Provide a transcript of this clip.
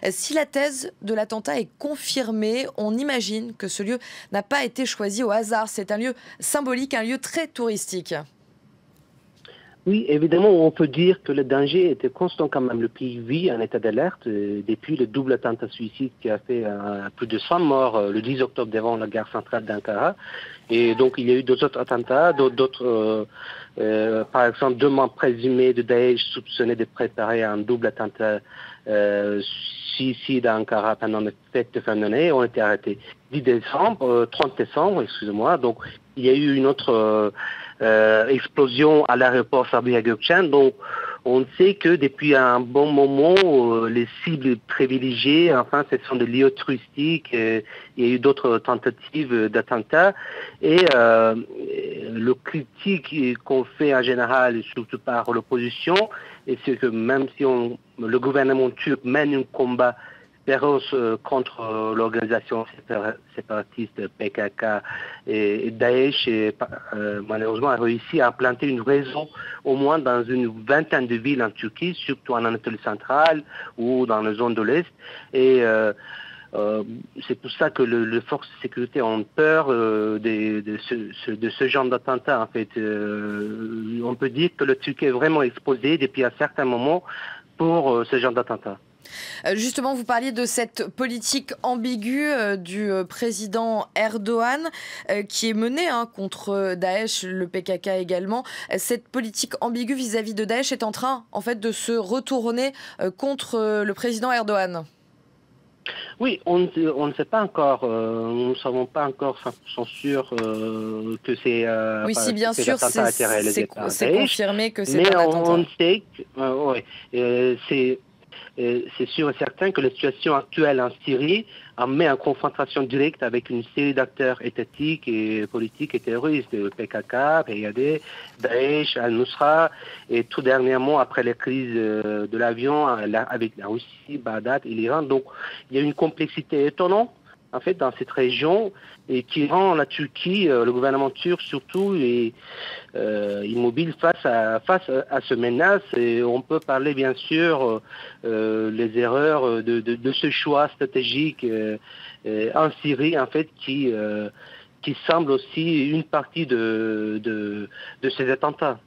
Si la thèse de l'attentat est confirmée, on imagine que ce lieu n'a pas été choisi au hasard. C'est un lieu symbolique, un lieu très touristique. Oui, évidemment, on peut dire que le danger était constant quand même. Le pays vit en état d'alerte depuis le double attentat suicide qui a fait plus de 100 morts le 10 octobre devant la gare centrale d'Ankara. Et donc, il y a eu d'autres attentats, par exemple, 2 membres présumés de Daesh soupçonnés de préparer un double attentat suicide à Ankara pendant les fêtes de fin d'année ont été arrêtés. 30 décembre, excusez-moi. Donc, il y a eu une autre explosion à l'aéroport Sabiha Gökçen. Donc, on sait que depuis un bon moment, les cibles privilégiées, enfin, ce sont des lieux touristiques. Il y a eu d'autres tentatives d'attentats. Et le critique qu'on fait en général, surtout par l'opposition, c'est que même si le gouvernement turc mène un combat féroce contre l'organisation séparatiste PKK et Daesh, malheureusement, a réussi à implanter une réseau au moins dans une vingtaine de villes en Turquie, surtout en Anatolie centrale ou dans la zone de l'Est. Et c'est pour ça que les forces de sécurité ont peur de ce genre d'attentat. En fait, on peut dire que le Turquie est vraiment exposé depuis un certain moment pour ce genre d'attentat. Justement, vous parliez de cette politique ambiguë du président Erdogan qui est menée contre Daesh, le PKK également. Cette politique ambiguë vis-à-vis de Daesh est en train, en fait, de se retourner contre le président Erdogan. Oui, on ne sait pas encore, nous ne savons pas encore 100% sûr que oui, si bien sûr, c'est confirmé que c'est mais un attentat. on sait que c'est sûr et certain que la situation actuelle en Syrie en met en confrontation directe avec une série d'acteurs étatiques et politiques et terroristes, le PKK, PYD, Daesh, Al-Nusra, et tout dernièrement après les crises de l'avion avec la Russie, Bagdad et l'Iran. Donc il y a une complexité étonnante en fait dans cette région et qui rend la Turquie, le gouvernement turc surtout, immobile face à ce menace. Et on peut parler bien sûr les erreurs de ce choix stratégique en Syrie en fait qui semble aussi une partie de ces attentats.